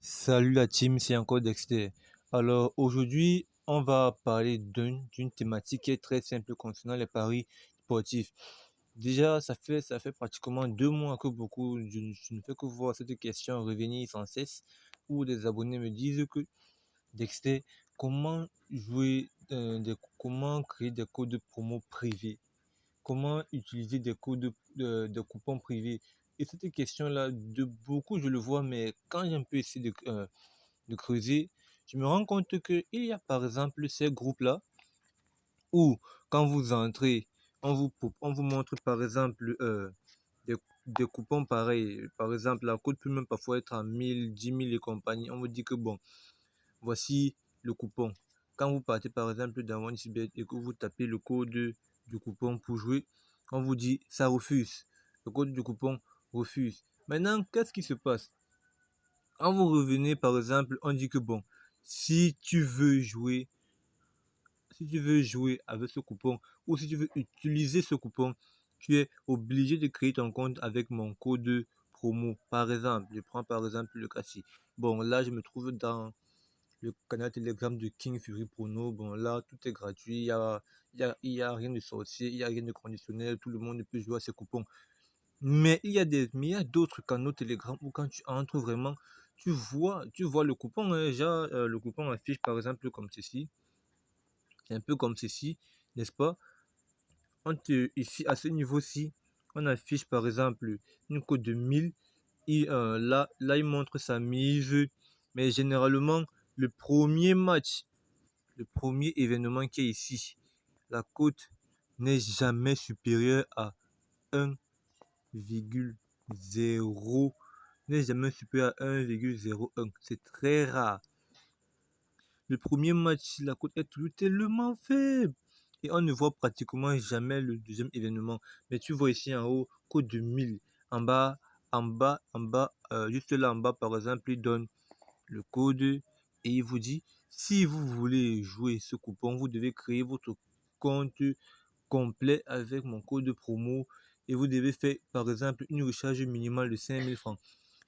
Salut la team, c'est encore Dexter. Alors aujourd'hui, on va parler d'une thématique qui est très simple concernant les paris sportifs. Déjà, ça fait pratiquement 2 mois que je ne fais que voir cette question revenir sans cesse, où des abonnés me disent que Dexter, comment créer des codes promo privés? Comment utiliser des codes de coupons privés? Et cette question-là, de beaucoup, je le vois, mais quand j'ai un peu essayé de creuser, je me rends compte qu'il y a par exemple ces groupes-là où quand vous entrez, on vous montre par exemple des, des coupons pareils. Par exemple, la cote peut même parfois être à 1000, 10 000 et compagnie. On vous dit que bon, voici le coupon. Quand vous partez par exemple dans OneXBet et que vous tapez le code du coupon pour jouer, on vous dit ça refuse. Le code du coupon refuse. Maintenant, qu'est-ce qui se passe? Quand vous revenez, par exemple, on dit que bon, si tu veux jouer, si tu veux jouer avec ce coupon ou si tu veux utiliser ce coupon, tu es obligé de créer ton compte avec mon code promo. Par exemple, je prends par exemple le cas-ci. Bon, là, je me trouve dans le canal Telegram de King Fury Prono. Bon, là, tout est gratuit. Il y a rien de sorcier, il n'y a rien de conditionnel. Tout le monde peut jouer à ces coupons. Mais il y a d'autres canaux Telegram où quand tu entres vraiment, tu vois le coupon, hein. Déjà, le coupon affiche par exemple comme ceci. C'est un peu comme ceci, n'est-ce pas? Ici, à ce niveau-ci, on affiche par exemple une cote de 1000. Et là, il montre sa mise. Mais généralement, le premier match, le premier événement qui est ici, la cote n'est jamais supérieure à 1,0, n'est jamais supérieur à 1,01. C'est très rare. Le premier match, la cote est toujours tellement faible. Et on ne voit pratiquement jamais le deuxième événement. Mais tu vois ici en haut, cote de 1000. En bas, juste là en bas, par exemple, il donne le code et il vous dit, si vous voulez jouer ce coupon, vous devez créer votre compte complet avec mon code promo et vous devez faire, par exemple, une recharge minimale de 5000 francs.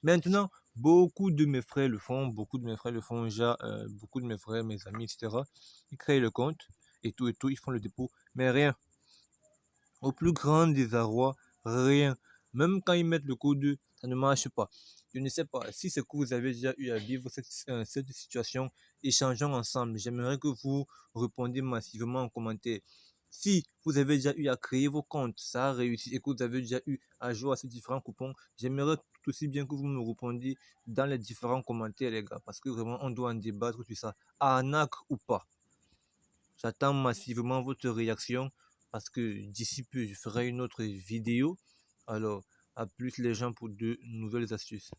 Maintenant, beaucoup de mes frères le font, déjà, beaucoup de mes frères, mes amis, etc. Ils créent le compte et tout, ils font le dépôt, mais rien. Au plus grand désarroi, rien. Même quand ils mettent le code, ça ne marche pas. Je ne sais pas si c'est que vous avez déjà eu à vivre cette situation. Échangeons ensemble. J'aimerais que vous répondiez massivement en commentaire. Si vous avez déjà eu à créer vos comptes, ça a réussi et que vous avez déjà eu à jouer à ces différents coupons, j'aimerais tout aussi bien que vous me répondiez dans les différents commentaires, les gars, parce que vraiment, on doit en débattre sur ça. Arnaque ou pas? J'attends massivement votre réaction parce que d'ici peu, je ferai une autre vidéo. Alors, à plus les gens pour de nouvelles astuces.